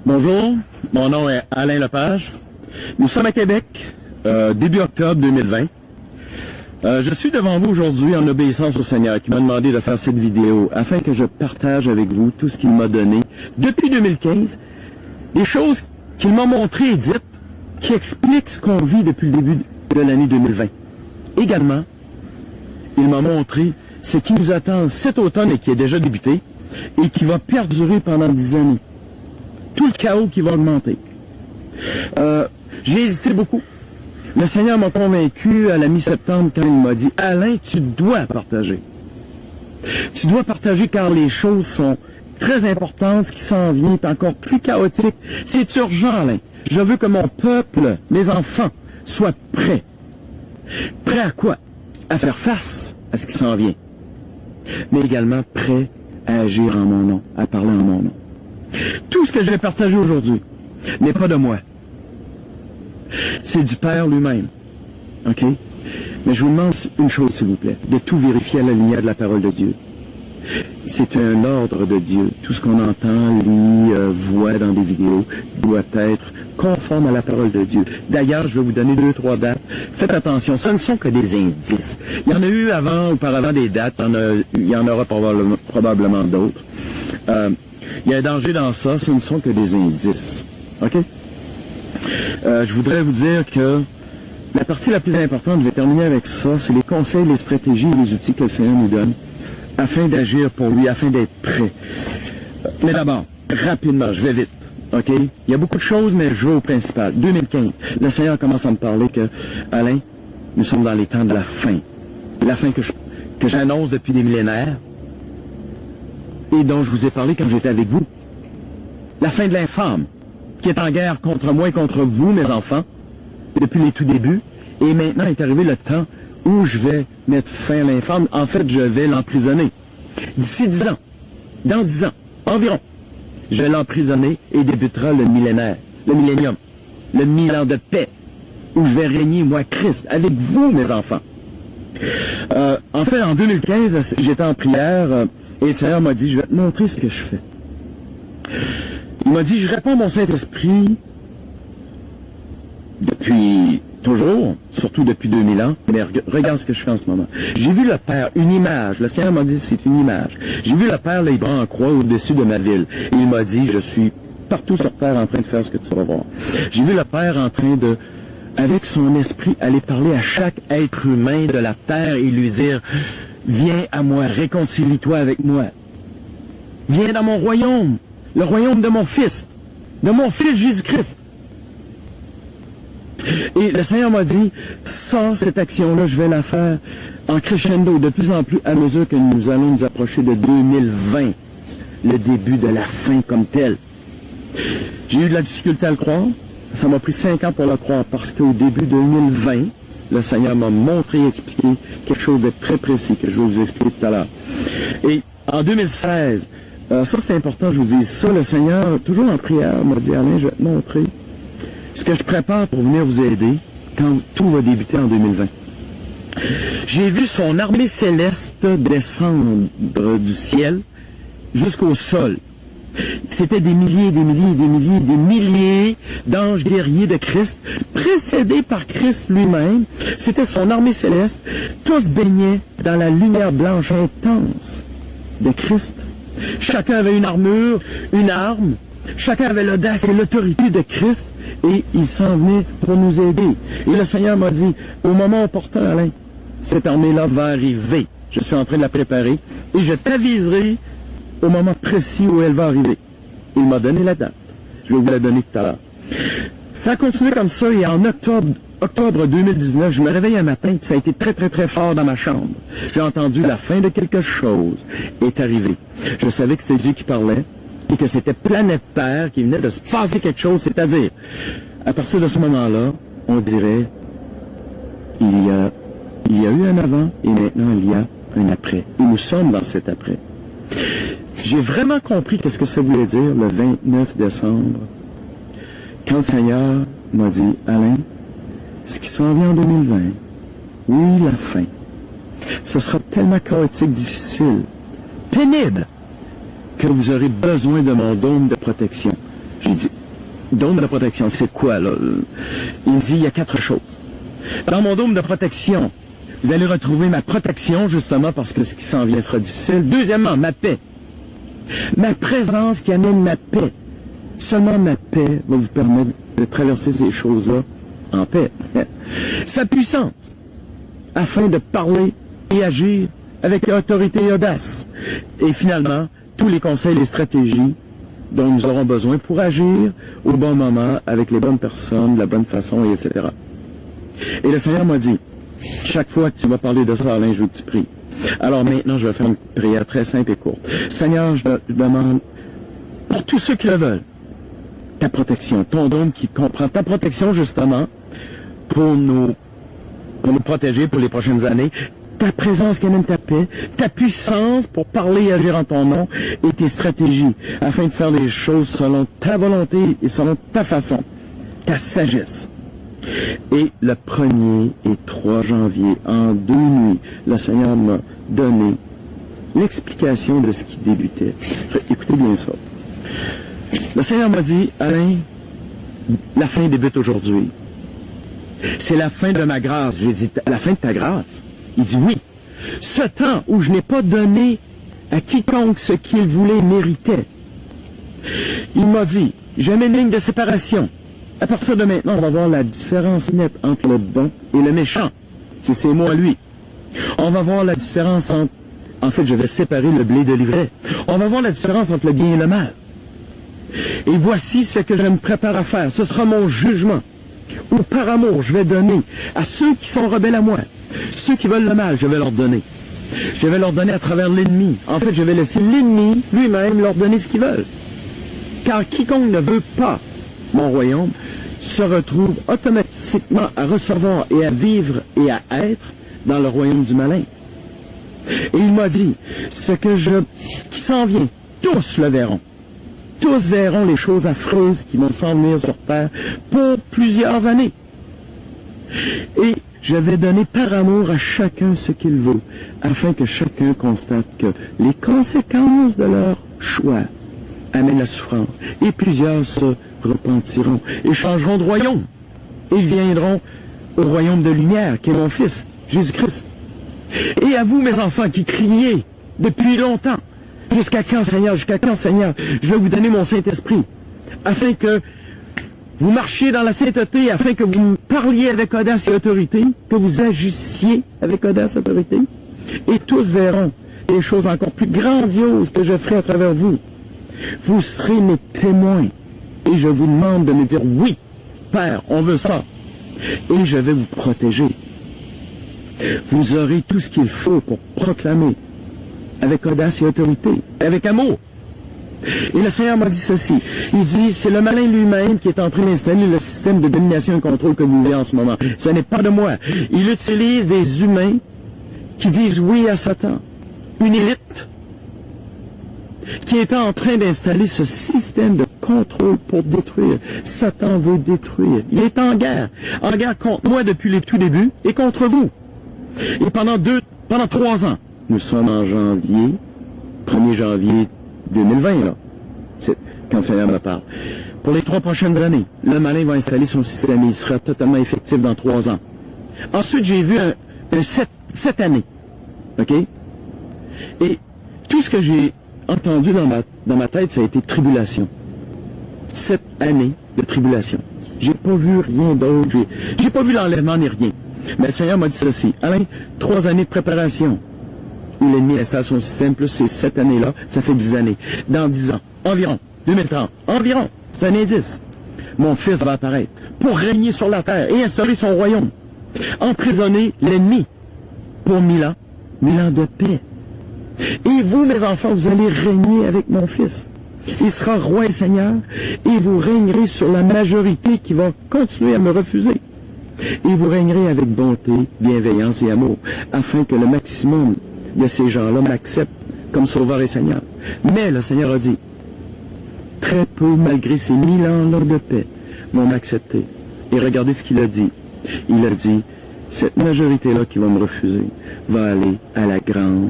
Bonjour, mon nom est Alain Lepage. Nous sommes à Québec, début octobre 2020. Je suis devant vous aujourd'hui en obéissance au Seigneur qui m'a demandé de faire cette vidéo afin que je partage avec vous tout ce qu'il m'a donné depuis 2015, des choses qu'il m'a montrées et dites qui expliquent ce qu'on vit depuis le début de l'année 2020. Également, il m'a montré ce qui nous attend cet automne et qui est déjà débuté et qui va perdurer pendant 10 années. Tout le chaos qui va augmenter. J'ai hésité beaucoup. Le Seigneur m'a convaincu à la mi-septembre quand il m'a dit « Alain, tu dois partager. Tu dois partager car les choses sont très importantes, ce qui s'en vient est encore plus chaotique. C'est urgent, Alain. Je veux que mon peuple, mes enfants, soient prêts. Prêts à quoi? À faire face à ce qui s'en vient. Mais également prêts à agir en mon nom, à parler en mon nom. Tout ce que je vais partager aujourd'hui n'est pas de moi. C'est du Père lui-même. OK? Mais je vous demande une chose, s'il vous plaît, de tout vérifier à la lumière de la parole de Dieu. C'est un ordre de Dieu. Tout ce qu'on entend, lit, voit dans des vidéos doit être conforme à la parole de Dieu. D'ailleurs, je vais vous donner 2-3 dates. Faites attention, ce ne sont que des indices. Il y en a eu auparavant des dates, il y en aura probablement d'autres. Il y a un danger dans ça, ce ne sont que des indices. OK? Je voudrais vous dire que la partie la plus importante, je vais terminer avec ça, c'est les conseils, les stratégies et les outils que le Seigneur nous donne afin d'agir pour lui, afin d'être prêt. Mais d'abord, rapidement, je vais vite. OK? Il y a beaucoup de choses, mais je vais au principal. 2015, le Seigneur commence à me parler que, Alain, nous sommes dans les temps de la fin. La fin que j'annonce depuis des millénaires et dont je vous ai parlé quand j'étais avec vous. La fin de l'infâme, qui est en guerre contre moi et contre vous, mes enfants, depuis les tout débuts. Et maintenant est arrivé le temps où je vais mettre fin à l'infâme. En fait, je vais l'emprisonner. D'ici 10 ans, dans 10 ans, environ, je vais l'emprisonner et débutera le millénaire, le millénium, le 1000 ans de paix, où je vais régner, moi, Christ, avec vous, mes enfants. En fait, en 2015, j'étais en prière et le Seigneur m'a dit, je vais te montrer ce que je fais. Il m'a dit, je réponds à mon Saint-Esprit depuis toujours, surtout depuis 2000 ans, mais regarde ce que je fais en ce moment. J'ai vu le Père, une image, le Seigneur m'a dit, c'est une image. J'ai vu le Père, les bras en croix au-dessus de ma ville. Et il m'a dit, je suis partout sur terre en train de faire ce que tu vas voir. J'ai vu le Père en train de, avec son esprit, aller parler à chaque être humain de la terre et lui dire, viens à moi, réconcilie-toi avec moi. Viens dans mon royaume, le royaume de mon Fils Jésus-Christ. Et le Seigneur m'a dit, cette action-là, je vais la faire en crescendo, de plus en plus à mesure que nous allons nous approcher de 2020, le début de la fin comme tel. J'ai eu de la difficulté à le croire. Ça m'a pris 5 ans pour le croire parce qu'au début 2020, le Seigneur m'a montré et expliqué quelque chose de très précis que je vais vous expliquer tout à l'heure. Et en 2016, ça c'est important, je vous dis ça, le Seigneur, toujours en prière, m'a dit, Alain, je vais te montrer ce que je prépare pour venir vous aider quand tout va débuter en 2020. J'ai vu son armée céleste descendre du ciel jusqu'au sol. C'était des milliers, des milliers, des milliers, des milliers d'anges guerriers de Christ, précédés par Christ lui-même. C'était son armée céleste. Tous baignaient dans la lumière blanche intense de Christ. Chacun avait une armure, une arme. Chacun avait l'audace et l'autorité de Christ. Et il s'en venait pour nous aider. Et le Seigneur m'a dit, au moment opportun, Alain, cette armée-là va arriver. Je suis en train de la préparer. Et je t'aviserai au moment précis où elle va arriver. Il m'a donné la date. Je vais vous la donner tout à l'heure. Ça a continué comme ça et en octobre 2019, je me réveille un matin et ça a été très très très fort dans ma chambre. J'ai entendu la fin de quelque chose est arrivée. Je savais que c'était Dieu qui parlait et que c'était planète Terre qui venait de se passer quelque chose, c'est-à-dire, à partir de ce moment-là, on dirait, il y a eu un avant et maintenant il y a un après. Et nous sommes dans cet après. J'ai vraiment compris qu'est-ce que ça voulait dire le 29 décembre, quand le Seigneur m'a dit, Alain, ce qui s'en vient en 2020, oui, la fin, ce sera tellement chaotique, difficile, pénible, que vous aurez besoin de mon dôme de protection. J'ai dit, dôme de protection, c'est quoi, là? Il me dit, il y a 4 choses. Dans mon dôme de protection, vous allez retrouver ma protection, justement, parce que ce qui s'en vient sera difficile. Deuxièmement, ma paix. Ma présence qui amène ma paix. Seulement ma paix va vous permettre de traverser ces choses-là en paix. Sa puissance, afin de parler et agir avec autorité et audace. Et finalement, tous les conseils et les stratégies dont nous aurons besoin pour agir au bon moment, avec les bonnes personnes, de la bonne façon, et etc. Et le Seigneur m'a dit, chaque fois que tu vas parler de ça, Alain, je veux que tu pries. Alors maintenant, je vais faire une prière très simple et courte. Seigneur, je demande, pour tous ceux qui le veulent, ta protection, ton dôme qui comprend ta protection, justement, pour nous protéger pour les prochaines années, ta présence qui amène ta paix, ta puissance pour parler et agir en ton nom, et tes stratégies, afin de faire les choses selon ta volonté et selon ta façon, ta sagesse. Et le 1er et 3 janvier, en 2 nuits, le Seigneur m'a donné l'explication de ce qui débutait. Écoutez bien ça. Le Seigneur m'a dit, Alain, la fin débute aujourd'hui. C'est la fin de ma grâce. J'ai dit, la fin de ta grâce? Il dit, oui. Ce temps où je n'ai pas donné à quiconque ce qu'il voulait et méritait. Il m'a dit, je mets une ligne de séparation. À partir de maintenant, on va voir la différence nette entre le bon et le méchant. Si c'est moi, lui. On va voir la différence entre... En fait, je vais séparer le blé de l'ivraie. On va voir la différence entre le bien et le mal. Et voici ce que je me prépare à faire. Ce sera mon jugement. Ou par amour, je vais donner à ceux qui sont rebelles à moi. Ceux qui veulent le mal, je vais leur donner. Je vais leur donner à travers l'ennemi. En fait, je vais laisser l'ennemi lui-même leur donner ce qu'ils veulent. Car quiconque ne veut pas mon royaume se retrouve automatiquement à recevoir et à vivre et à être dans le royaume du malin. Et il m'a dit, ce qui s'en vient, tous le verront. Tous verront les choses affreuses qui vont s'en venir sur terre pour plusieurs années. Et je vais donner par amour à chacun ce qu'il veut, afin que chacun constate que les conséquences de leur choix amènent la souffrance. Et plusieurs se repentiront et changeront de royaume. Et ils viendront au royaume de lumière, qui est mon Fils, Jésus-Christ. Et à vous, mes enfants, qui criez depuis longtemps, jusqu'à quand, Seigneur, jusqu'à quand, Seigneur, je vais vous donner mon Saint-Esprit, afin que vous marchiez dans la sainteté, afin que vous parliez avec audace et autorité, que vous agissiez avec audace et autorité, et tous verront des choses encore plus grandioses que je ferai à travers vous. Vous serez mes témoins, et je vous demande de me dire, oui, Père, on veut ça, et je vais vous protéger. Vous aurez tout ce qu'il faut pour proclamer, avec audace et autorité, avec amour. Et le Seigneur m'a dit ceci. Il dit, c'est le malin lui-même qui est en train d'installer le système de domination et contrôle que vous vivez en ce moment. Ce n'est pas de moi. Il utilise des humains qui disent oui à Satan. Une élite qui est en train d'installer ce système de contrôle pour détruire. Satan veut détruire. Il est en guerre contre moi depuis le tout début et contre vous. Et pendant 3 ans, nous sommes en janvier, 1er janvier 2020, là. C'est quand le Seigneur me parle. Pour les 3 prochaines années, le malin va installer son système et il sera totalement effectif dans 3 ans. Ensuite, j'ai vu un 7 années. OK? Et tout ce que j'ai entendu dans ma tête, ça a été tribulation. 7 années de tribulation. J'ai pas vu rien d'autre. J'ai pas vu l'enlèvement ni rien. Mais le Seigneur m'a dit ceci. Alain, 3 années de préparation. Où l'ennemi installe son système, plus ces 7 années-là, ça fait 10 années. Dans 10 ans, environ, 2030, environ, c'est un indice. Mon Fils va apparaître pour régner sur la terre et instaurer son royaume. Emprisonner l'ennemi pour 1000 ans de paix. Et vous, mes enfants, vous allez régner avec mon Fils. Il sera roi et Seigneur, et vous régnerez sur la majorité qui va continuer à me refuser. Et vous régnerez avec bonté, bienveillance et amour, afin que le maximum de ces gens-là m'acceptent comme sauveur et Seigneur. Mais le Seigneur a dit, très peu, malgré ces 1000 ans de paix, vont m'accepter. Et regardez ce qu'il a dit. Il a dit, cette majorité-là qui va me refuser va aller à la grande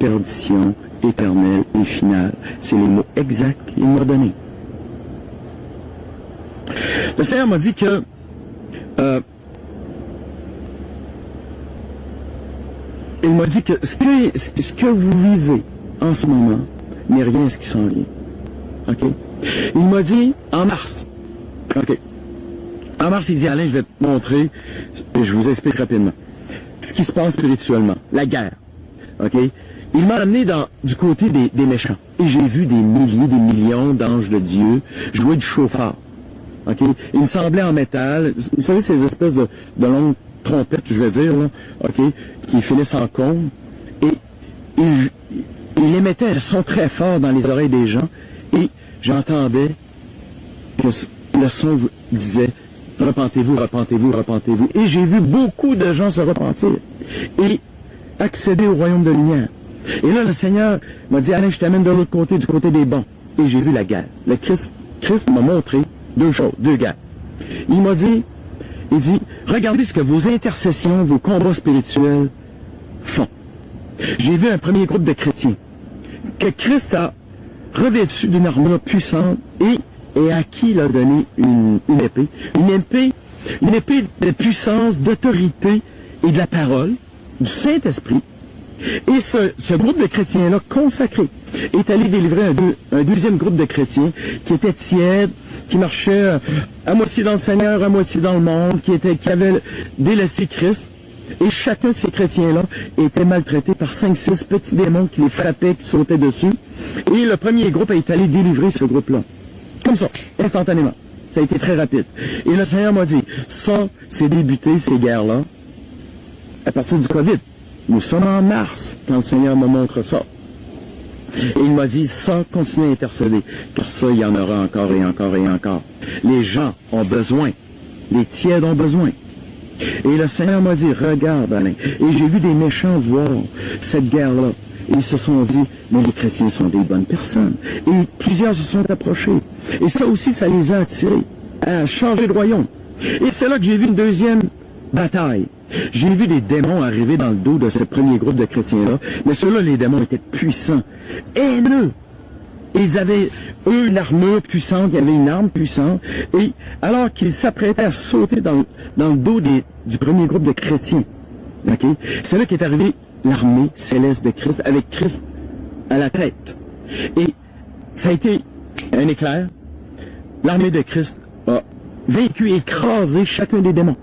perdition éternelle et finale. C'est les mots exacts qu'il m'a donnés. Le Seigneur m'a dit que il m'a dit que ce que vous vivez en ce moment n'est rien ce qui s'en vient. OK? Il m'a dit en mars. OK. En mars, il dit, Alain, je vais te montrer, je vous explique rapidement, ce qui se passe spirituellement, la guerre. OK? Il m'a amené du côté des méchants. Et j'ai vu des milliers, des millions d'anges de Dieu jouer du chauffard. OK? Il me semblait en métal. Vous savez, ces espèces de longues trompettes, je vais dire, là, OK? Qui finissent en cône. Et il émettait un son très fort dans les oreilles des gens. Et j'entendais que le son disait, repentez-vous, repentez-vous, repentez-vous. Et j'ai vu beaucoup de gens se repentir et accéder au royaume de lumière. Et là, le Seigneur m'a dit, Alain, je t'amène de l'autre côté, du côté des bons. Et j'ai vu la guerre. Le Christ m'a montré deux choses, deux guerres. Il m'a dit, regardez ce que vos intercessions, vos combats spirituels font. J'ai vu un premier groupe de chrétiens que Christ a revêtu d'une armure puissante et à qui il a donné une épée. Une épée de puissance, d'autorité et de la parole, du Saint-Esprit. Et ce groupe de chrétiens-là, consacré, est allé délivrer un deuxième groupe de chrétiens qui était tiède, qui marchait à moitié dans le Seigneur, à moitié dans le monde, qui avait délaissé Christ. Et chacun de ces chrétiens-là était maltraité par 5-6 petits démons qui les frappaient, qui sautaient dessus. Et le premier groupe est allé délivrer ce groupe-là. Comme ça, instantanément. Ça a été très rapide. Et le Seigneur m'a dit, ça, c'est débuté, ces guerres-là, à partir du COVID. Nous sommes en mars, quand le Seigneur me montre ça. Et il m'a dit, ça, continuez à intercéder, car ça, il y en aura encore et encore et encore. Les gens ont besoin. Les tièdes ont besoin. Et le Seigneur m'a dit, regarde, Alain. Et j'ai vu des méchants voir cette guerre-là. Et ils se sont dit, mais les chrétiens sont des bonnes personnes. Et plusieurs se sont approchés. Et ça aussi, ça les a attirés à changer de royaume. Et c'est là que j'ai vu une deuxième bataille. J'ai vu des démons arriver dans le dos de ce premier groupe de chrétiens-là. Mais ceux-là, les démons étaient puissants, haineux. Ils avaient, eux, une armure puissante, il y avait une arme puissante. Et alors qu'ils s'apprêtaient à sauter dans le dos du premier groupe de chrétiens, okay? C'est là qu'est arrivée l'armée céleste de Christ, avec Christ à la tête. Et ça a été un éclair. L'armée de Christ a vaincu et écrasé chacun des démons.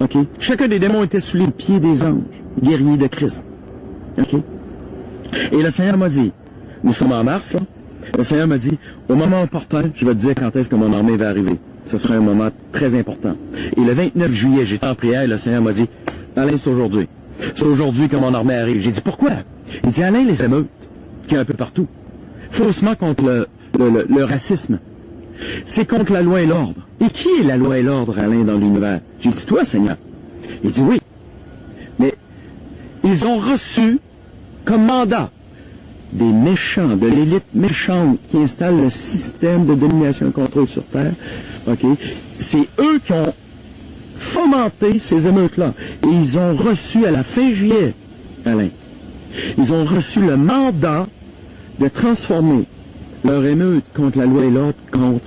Okay? Chacun des démons était sous les pieds des anges, guerriers de Christ. Okay? Et le Seigneur m'a dit, nous sommes en mars, là. Le Seigneur m'a dit, au moment opportun, je vais te dire quand est-ce que mon armée va arriver. Ce sera un moment très important. Et le 29 juillet, j'étais en prière et le Seigneur m'a dit, Alain, c'est aujourd'hui. C'est aujourd'hui que mon armée arrive. J'ai dit, pourquoi? Il dit, Alain, les émeutes, qui est un peu partout. Faussement contre le racisme. C'est contre la loi et l'ordre. Et qui est la loi et l'ordre, Alain, dans l'univers? J'ai dit, toi, Seigneur. Il dit, oui. Mais ils ont reçu comme mandat des méchants, de l'élite méchante qui installe le système de domination et contrôle sur Terre. Okay? C'est eux qui ont fomenté ces émeutes-là. Et ils ont reçu à la fin juillet, Alain, ils ont reçu le mandat de transformer leur émeute contre la loi et l'ordre contre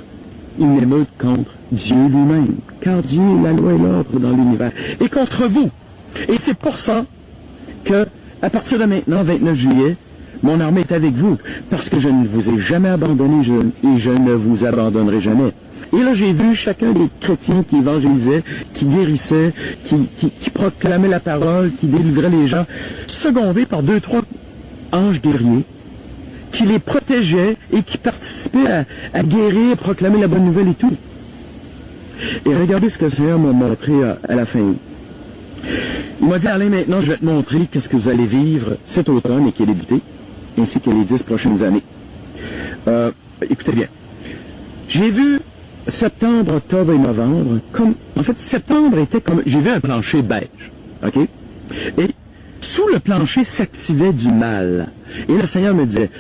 une émeute contre Dieu lui-même. Car Dieu est la loi et l'ordre dans l'univers. Et contre vous. Et c'est pour ça que, à partir de maintenant, 29 juillet, mon armée est avec vous, parce que je ne vous ai jamais abandonné et je ne vous abandonnerai jamais. Et là, j'ai vu chacun des chrétiens qui évangélisaient, qui guérissaient, qui proclamaient la parole, qui délivraient les gens, secondés par 2-3 anges guerriers, qui les protégeaient et qui participaient à guérir, proclamer la bonne nouvelle et tout. Et regardez ce que le Seigneur m'a montré à la fin. Il m'a dit, Alain, maintenant, je vais te montrer qu'est-ce que vous allez vivre cet automne et qui est débuté, ainsi que les 10 prochaines années. Écoutez bien. J'ai vu septembre, octobre et novembre, en fait, septembre était comme, j'ai vu un plancher beige, OK? Et sous le plancher s'activait du mal. Et le Seigneur me disait,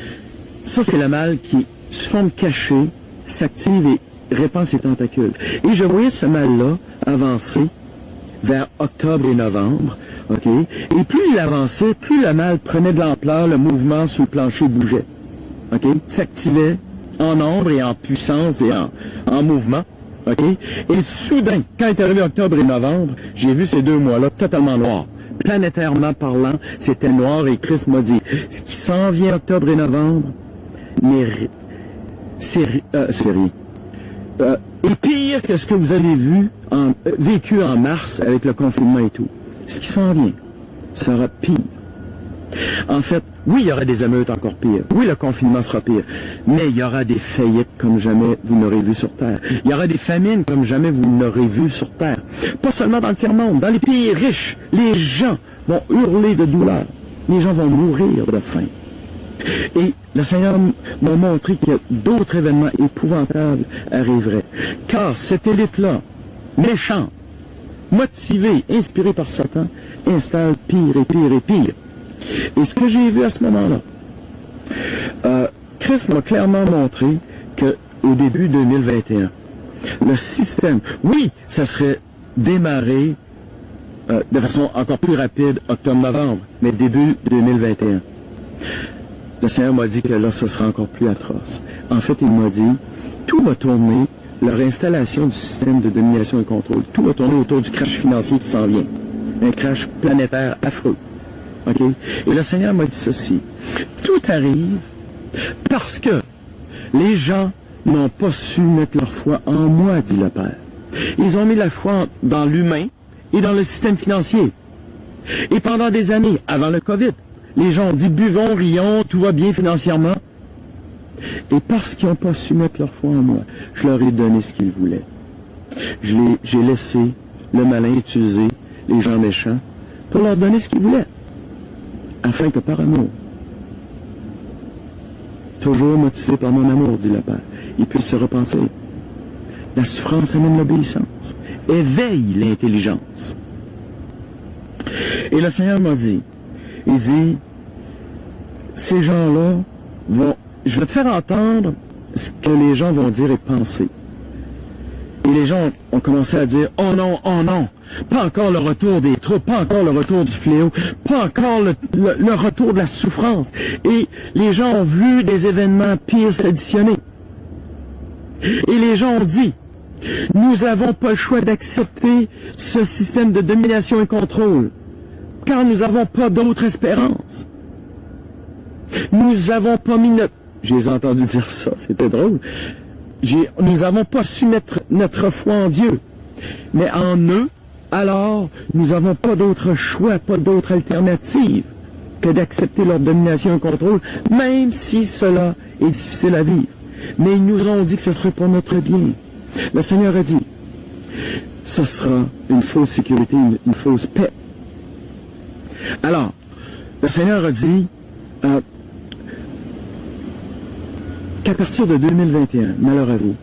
ça c'est le mal qui, sous forme cachée, s'active et répand ses tentacules. Et je voyais ce mal-là avancer vers octobre et novembre, OK? Et plus il avançait, plus le mal prenait de l'ampleur, le mouvement sous le plancher bougeait, OK? S'activait en nombre et en puissance et en mouvement, OK? Et soudain, quand est arrivé octobre et novembre, j'ai vu ces 2 mois-là totalement noirs. Planétairement parlant, c'était noir et Christ m'a dit, ce qui s'en vient octobre et novembre, c'est rien. Et pire que ce que vous avez vécu en mars avec le confinement et tout. Ce qui s'en vient sera pire. En fait, oui, il y aura des émeutes encore pires. Oui, le confinement sera pire. Mais il y aura des faillites comme jamais vous n'aurez vu sur Terre. Il y aura des famines comme jamais vous n'aurez vu sur Terre. Pas seulement dans le tiers-monde, dans les pays riches, les gens vont hurler de douleur. Les gens vont mourir de faim. Et le Seigneur m'a montré que d'autres événements épouvantables arriveraient. Car cette élite-là, méchante, motivée, inspirée par Satan, installe pire et pire et pire. Et ce que j'ai vu à ce moment-là, Christ m'a clairement montré qu'au début 2021, le système, oui, ça serait démarré de façon encore plus rapide octobre-novembre, mais début 2021. Le Seigneur m'a dit que là, ce sera encore plus atroce. En fait, il m'a dit, tout va tourner, leur installation du système de domination et contrôle, tout va tourner autour du crash financier qui s'en vient. Un crash planétaire affreux. OK? Et le Seigneur m'a dit ceci. Tout arrive parce que les gens n'ont pas su mettre leur foi en moi, dit le Père. Ils ont mis la foi dans l'humain et dans le système financier. Et pendant des années, avant le COVID, les gens ont dit, buvons, rions, tout va bien financièrement. Et parce qu'ils n'ont pas su mettre leur foi en moi, je leur ai donné ce qu'ils voulaient. J'ai laissé le malin utiliser les gens méchants pour leur donner ce qu'ils voulaient. Afin que par amour, toujours motivé par mon amour, dit le Père, ils puissent se repentir. La souffrance amène l'obéissance. Éveille l'intelligence. Et le Seigneur m'a dit, il dit, ces gens-là je vais te faire entendre ce que les gens vont dire et penser. Et les gens ont commencé à dire, oh non, pas encore le retour des troubles, pas encore le retour du fléau, pas encore le retour de la souffrance. Et les gens ont vu des événements pires s'additionner. Et les gens ont dit, nous n'avons pas le choix d'accepter ce système de domination et contrôle, car nous n'avons pas d'autre espérance. Nous n'avons pas mis notre... J'ai entendu dire ça, c'était drôle. Nous n'avons pas su mettre notre foi en Dieu, mais en eux, alors nous n'avons pas d'autre choix, pas d'autre alternative que d'accepter leur domination et contrôle, même si cela est difficile à vivre. Mais ils nous ont dit que ce serait pour notre bien. Le Seigneur a dit, ce sera une fausse sécurité, une fausse paix. Alors, le Seigneur a dit qu'à partir de 2021, malheur à vous,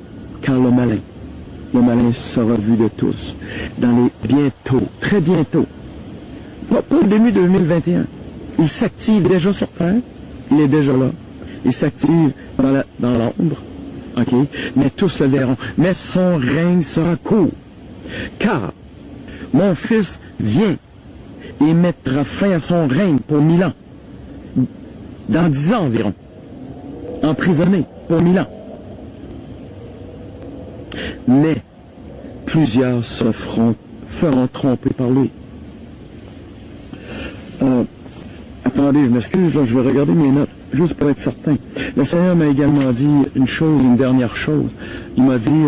car le malin sera vu de tous, bientôt, très bientôt, pas au début de 2021, il s'active déjà sur Terre, il est déjà là, il s'active dans l'ombre, ok, mais tous le verront, mais son règne sera court, car mon fils vient et mettra fin à son règne pour 1000 ans, dans 10 ans environ, emprisonné pour 1000 ans. Mais plusieurs se feront tromper par lui. Attendez, je m'excuse, je vais regarder mes notes, juste pour être certain. Le Seigneur m'a également dit une dernière chose. Il m'a dit,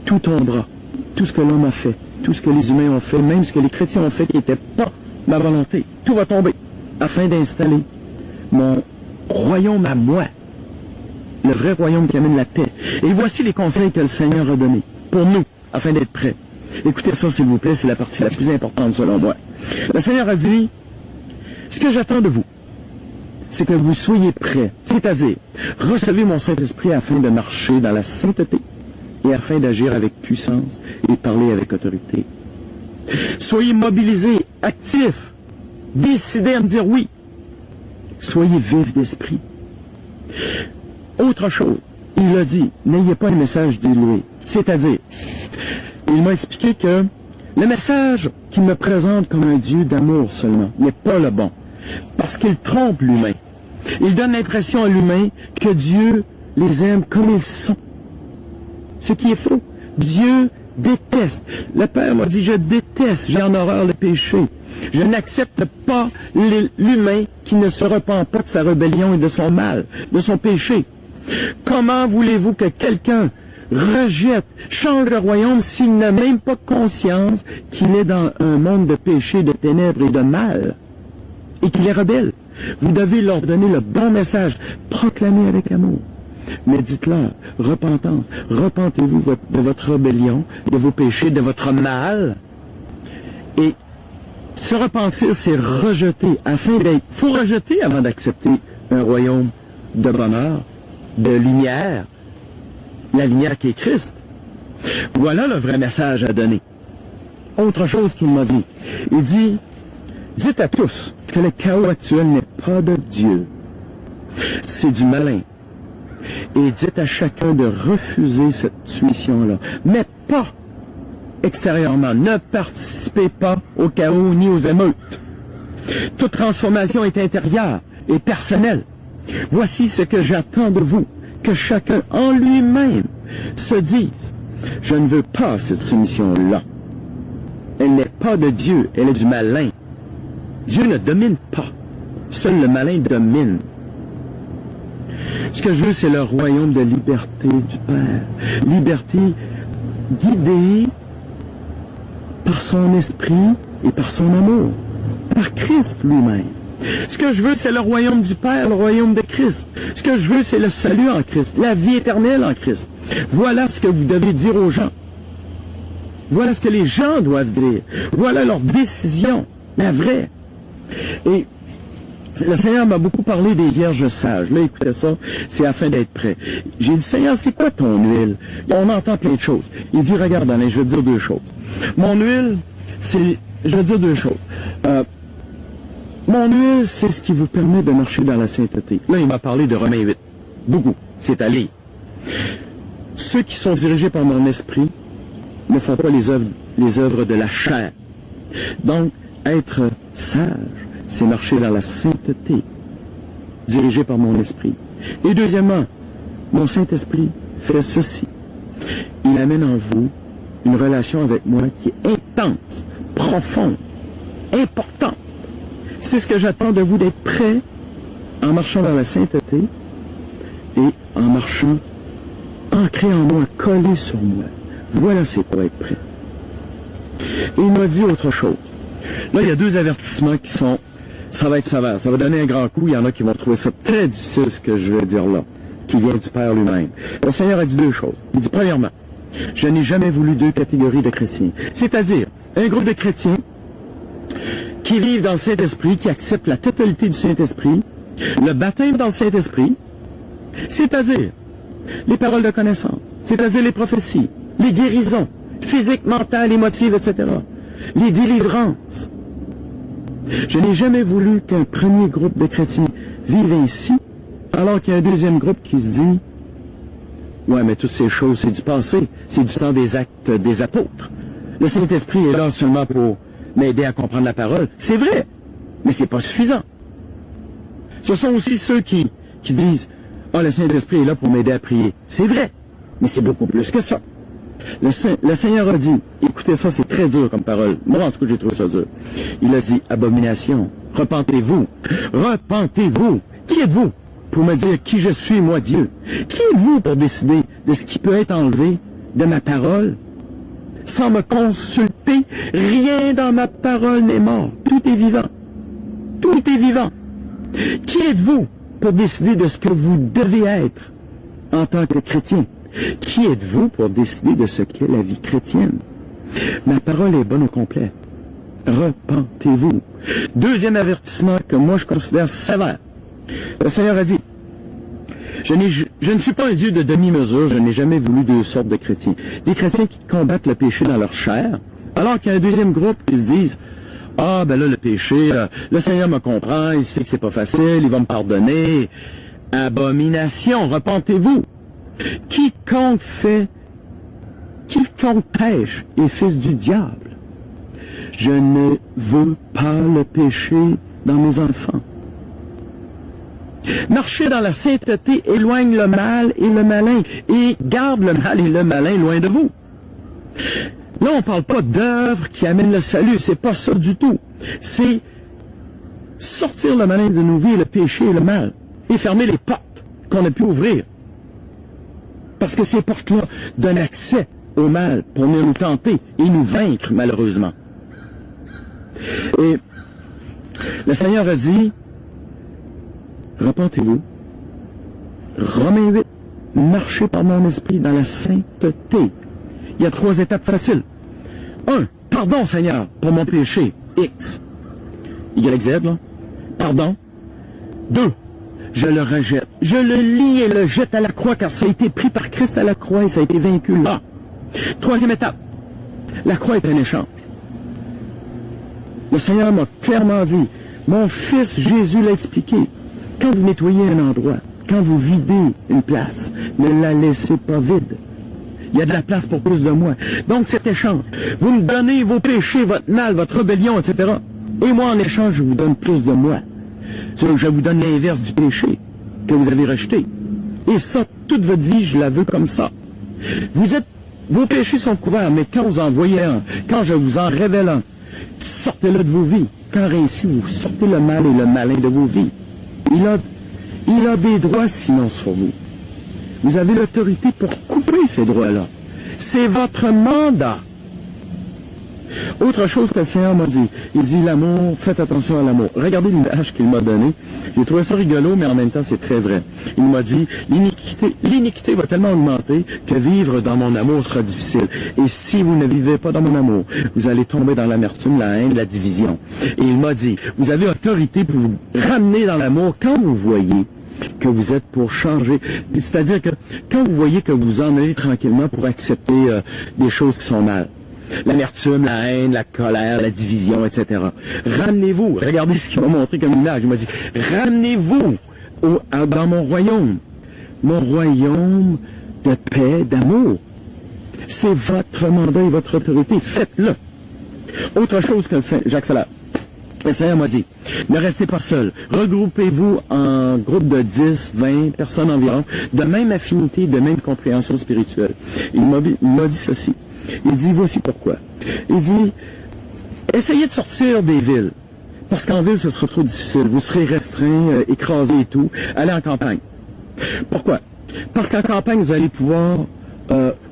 tout tombera, tout ce que l'homme a fait, tout ce que les humains ont fait, même ce que les chrétiens ont fait qui n'était pas ma volonté, tout va tomber, afin d'installer mon royaume à moi, le vrai royaume qui amène la paix. Et voici les conseils que le Seigneur a donnés pour nous, afin d'être prêts. Écoutez ça, s'il vous plaît, c'est la partie la plus importante selon moi. Le Seigneur a dit, ce que j'attends de vous, c'est que vous soyez prêts, c'est-à-dire, recevez mon Saint-Esprit afin de marcher dans la sainteté et afin d'agir avec puissance et parler avec autorité. Soyez mobilisés, actifs, décidez à me dire oui. Soyez vifs d'esprit. Autre chose, il a dit, n'ayez pas un message dilué. C'est-à-dire, il m'a expliqué que le message qu'il me présente comme un Dieu d'amour seulement n'est pas le bon. Parce qu'il trompe l'humain. Il donne l'impression à l'humain que Dieu les aime comme ils sont. Ce qui est faux. Dieu déteste. Le Père m'a dit, je déteste, j'ai en horreur le péché. Je n'accepte pas l'humain qui ne se repent pas de sa rébellion et de son mal, de son péché. Comment voulez-vous que quelqu'un rejette, change le royaume s'il n'a même pas conscience qu'il est dans un monde de péché, de ténèbres et de mal, et qu'il est rebelle? Vous devez leur donner le bon message, proclamez avec amour. Mais dites-leur, repentance, repentez-vous de votre rébellion, de vos péchés, de votre mal. Et se repentir, c'est rejeter, afin d'être... Il faut rejeter avant d'accepter un royaume de bonheur, de lumière, la lumière qui est Christ. Voilà le vrai message à donner. Autre chose qu'il m'a dit. Il dit, dites à tous que le chaos actuel n'est pas de Dieu. C'est du malin. Et dites à chacun de refuser cette soumission-là. Mais pas extérieurement. Ne participez pas au chaos ni aux émeutes. Toute transformation est intérieure et personnelle. Voici ce que j'attends de vous. Que chacun en lui-même se dise, je ne veux pas cette soumission-là. Elle n'est pas de Dieu, elle est du malin. Dieu ne domine pas. Seul le malin domine. Ce que je veux, c'est le royaume de liberté du Père. Liberté guidée par son esprit et par son amour. Par Christ lui-même. Ce que je veux, c'est le royaume du Père, le royaume de Christ. Ce que je veux, c'est le salut en Christ, la vie éternelle en Christ. Voilà ce que vous devez dire aux gens. Voilà ce que les gens doivent dire. Voilà leur décision, la vraie. Et le Seigneur m'a beaucoup parlé des vierges sages. Là, écoutez ça, c'est afin d'être prêt. J'ai dit, Seigneur, c'est quoi ton huile? On entend plein de choses. Il dit, regarde, Alain, je veux dire deux choses. Mon huile, c'est... Je veux dire deux choses. Mon huile, c'est ce qui vous permet de marcher dans la sainteté. Là, il m'a parlé de Romains 8. Beaucoup. C'est à lire. Ceux qui sont dirigés par mon esprit ne font pas les œuvres de la chair. Donc, être sage, c'est marcher dans la sainteté, dirigé par mon esprit. Et deuxièmement, mon Saint-Esprit fait ceci. Il amène en vous une relation avec moi qui est intense, profonde, importante. C'est ce que j'attends de vous, d'être prêt en marchant dans la sainteté et en marchant ancré en moi, collé sur moi. Voilà, c'est pour être prêt. Et il m'a dit autre chose. Là, il y a deux avertissements qui sont... Ça va être sévère, ça va donner un grand coup. Il y en a qui vont trouver ça très difficile, ce que je vais dire là, qui vient du Père lui-même. Le Seigneur a dit deux choses. Il dit, premièrement, je n'ai jamais voulu deux catégories de chrétiens. C'est-à-dire, un groupe de chrétiens qui vivent dans le Saint-Esprit, qui acceptent la totalité du Saint-Esprit, le baptême dans le Saint-Esprit, c'est-à-dire les paroles de connaissance, c'est-à-dire les prophéties, les guérisons, physiques, mentales, émotives, etc., les délivrances. Je n'ai jamais voulu qu'un premier groupe de chrétiens vive ainsi, alors qu'il y a un deuxième groupe qui se dit, ouais, mais toutes ces choses, c'est du passé, c'est du temps des actes des apôtres. Le Saint-Esprit est là seulement pour m'aider à comprendre la parole. C'est vrai, mais c'est pas suffisant. Ce sont aussi ceux qui disent, ah, le Saint-Esprit est là pour m'aider à prier. C'est vrai, mais c'est beaucoup plus que ça. Le Seigneur a dit, écoutez ça, c'est très dur comme parole. Moi, en tout cas, j'ai trouvé ça dur. Il a dit, abomination, repentez-vous, repentez-vous. Qui êtes-vous pour me dire qui je suis, moi, Dieu? Qui êtes-vous pour décider de ce qui peut être enlevé de ma parole? Sans me consulter, rien dans ma parole n'est mort. Tout est vivant. Tout est vivant. Qui êtes-vous pour décider de ce que vous devez être en tant que chrétien? Qui êtes-vous pour décider de ce qu'est la vie chrétienne? Ma parole est bonne au complet. Repentez-vous. Deuxième avertissement que moi je considère sévère. Le Seigneur a dit, je ne suis pas un Dieu de demi-mesure, je n'ai jamais voulu deux sortes de chrétiens. Des chrétiens qui combattent le péché dans leur chair, alors qu'il y a un deuxième groupe qui se disent, ah ben là le péché, le Seigneur me comprend, il sait que c'est pas facile, il va me pardonner. Abomination, repentez-vous. Quiconque pêche est fils du diable. Je ne veux pas le péché dans mes enfants. Marcher dans la sainteté éloigne le mal et le malin, et garde le mal et le malin loin de vous. Là, on ne parle pas d'œuvres qui amènent le salut, c'est pas ça du tout. C'est sortir le malin de nos vies, le péché et le mal, et fermer les portes qu'on a pu ouvrir. Parce que ces portes-là donnent accès au mal pour venir nous tenter et nous vaincre, malheureusement. Et le Seigneur a dit, repentez-vous. Romains 8, marchez par mon esprit dans la sainteté. Il y a 3 étapes faciles. 1, pardon Seigneur pour mon péché, X. YZ, là. Pardon. 2, je le rejette. Je le lie et le jette à la croix, car ça a été pris par Christ à la croix et ça a été vaincu là. 3e étape, la croix est un échange. Le Seigneur m'a clairement dit, mon fils Jésus l'a expliqué, quand vous nettoyez un endroit, quand vous videz une place, ne la laissez pas vide. Il y a de la place pour plus de moi. Donc cet échange, vous me donnez vos péchés, votre mal, votre rébellion, etc. Et moi en échange, je vous donne plus de moi. Je vous donne l'inverse du péché que vous avez rejeté. Et ça, toute votre vie, je la veux comme ça. Vos péchés sont couverts, mais quand vous en voyez un, quand je vous en révèle un, sortez-le de vos vies, car ainsi vous sortez le mal et le malin de vos vies. Il a des droits sinon sur vous. Vous avez l'autorité pour couper ces droits-là. C'est votre mandat. Autre chose que le Seigneur m'a dit, il dit l'amour, faites attention à l'amour. Regardez l'image qu'il m'a donnée. J'ai trouvé ça rigolo, mais en même temps c'est très vrai. Il m'a dit, l'iniquité va tellement augmenter que vivre dans mon amour sera difficile. Et si vous ne vivez pas dans mon amour, vous allez tomber dans l'amertume, la haine, la division. Et il m'a dit, vous avez autorité pour vous ramener dans l'amour quand vous voyez que vous êtes pour changer. C'est-à-dire que quand vous voyez que vous en allez tranquillement pour accepter des choses qui sont mal. L'amertume, la haine, la colère, la division, etc. Ramenez-vous. Regardez ce qu'il m'a montré comme image. Il m'a dit, ramenez-vous dans mon royaume. Mon royaume de paix, d'amour. C'est votre mandat et votre autorité. Faites-le. Autre chose que j'accélère. Le Seigneur m'a dit, ne restez pas seul. Regroupez-vous en groupe de 10, 20 personnes environ, de même affinité, de même compréhension spirituelle. Il m'a dit ceci. Il dit, voici pourquoi. Il dit, essayez de sortir des villes. Parce qu'en ville, ce sera trop difficile. Vous serez restreint, écrasé et tout. Allez en campagne. Pourquoi? Parce qu'en campagne, vous allez pouvoir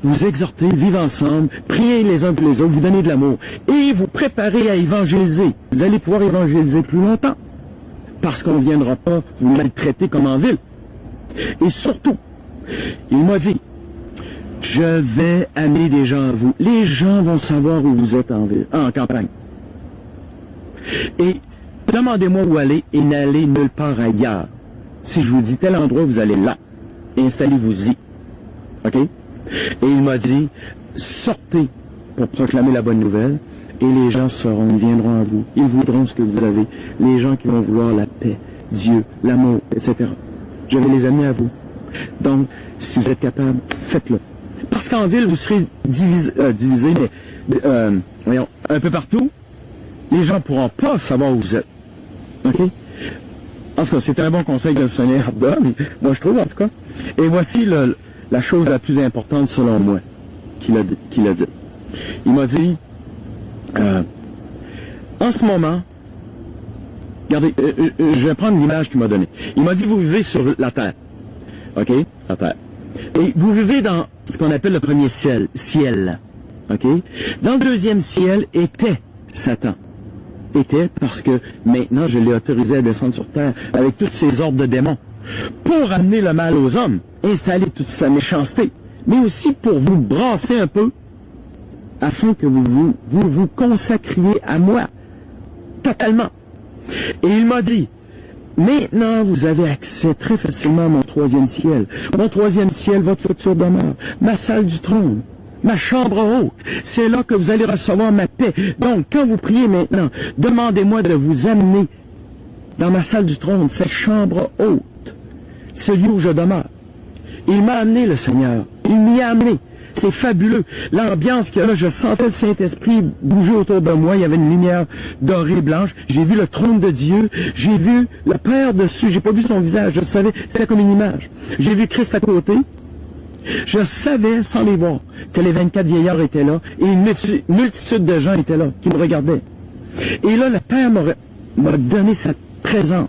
vous exhorter, vivre ensemble, prier les uns pour les autres, vous donner de l'amour. Et vous préparer à évangéliser. Vous allez pouvoir évangéliser plus longtemps. Parce qu'on ne viendra pas vous maltraiter comme en ville. Et surtout, il m'a dit, je vais amener des gens à vous. Les gens vont savoir où vous êtes en campagne. Et demandez-moi où aller et n'allez nulle part ailleurs. Si je vous dis tel endroit, vous allez là. Installez-vous-y. OK? Et il m'a dit, sortez pour proclamer la bonne nouvelle et les gens sauront, ils viendront à vous. Ils voudront ce que vous avez. Les gens qui vont vouloir la paix, Dieu, l'amour, etc. Je vais les amener à vous. Donc, si vous êtes capable, faites-le. Parce qu'en ville, vous serez divisé, mais voyons, un peu partout, les gens ne pourront pas savoir où vous êtes. OK? En tout cas, c'est un bon conseil que le Seigneur donne, moi je trouve en tout cas. Et voici la chose la plus importante selon moi qu'il a dit. Il m'a dit, en ce moment, regardez, je vais prendre l'image qu'il m'a donnée. Il m'a dit, vous vivez sur la terre. OK? La terre. Et vous vivez dans ce qu'on appelle le premier ciel. OK? Dans le deuxième ciel était Satan. Était parce que maintenant je l'ai autorisé à descendre sur terre avec toutes ses ordres de démons pour amener le mal aux hommes, installer toute sa méchanceté, mais aussi pour vous brasser un peu afin que vous consacriez à moi totalement. Et il m'a dit, maintenant, vous avez accès très facilement à mon troisième ciel. Mon troisième ciel, votre future demeure, ma salle du trône, ma chambre haute. C'est là que vous allez recevoir ma paix. Donc, quand vous priez maintenant, demandez-moi de vous amener dans ma salle du trône, cette chambre haute, celui où je demeure. Il m'a amené, le Seigneur. Il m'y a amené. C'est fabuleux. L'ambiance qu'il y a là, je sentais le Saint-Esprit bouger autour de moi. Il y avait une lumière dorée blanche. J'ai vu le trône de Dieu. J'ai vu le Père dessus. J'ai pas vu son visage. Je savais, c'était comme une image. J'ai vu Christ à côté. Je savais, sans les voir, que les 24 vieillards étaient là et une multitude de gens étaient là, qui me regardaient. Et là, le Père m'a donné sa présence.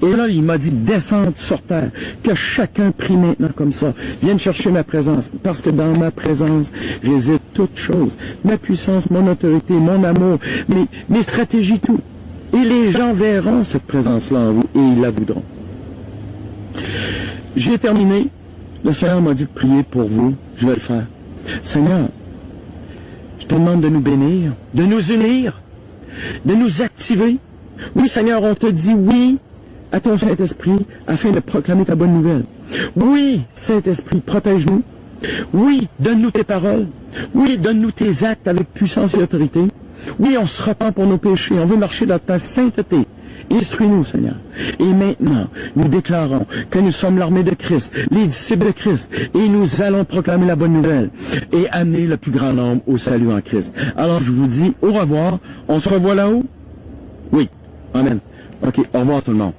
Et là, il m'a dit, descendre sur terre, que chacun prie maintenant comme ça, vienne chercher ma présence, parce que dans ma présence réside toute chose, ma puissance, mon autorité, mon amour, mes stratégies, tout. Et les gens verront cette présence-là en vous, et ils la voudront. J'ai terminé. Le Seigneur m'a dit de prier pour vous. Je vais le faire. Seigneur, je te demande de nous bénir, de nous unir, de nous activer. Oui, Seigneur, on te dit oui à ton Saint-Esprit afin de proclamer ta bonne nouvelle. Oui, Saint-Esprit, protège-nous. Oui, donne-nous tes paroles. Oui, donne-nous tes actes avec puissance et autorité. Oui, on se repent pour nos péchés. On veut marcher dans ta sainteté. Instruis-nous, Seigneur. Et maintenant, nous déclarons que nous sommes l'armée de Christ, les disciples de Christ, et nous allons proclamer la bonne nouvelle et amener le plus grand nombre au salut en Christ. Alors, je vous dis au revoir. On se revoit là-haut? Oui. Amen. OK, au revoir tout le monde.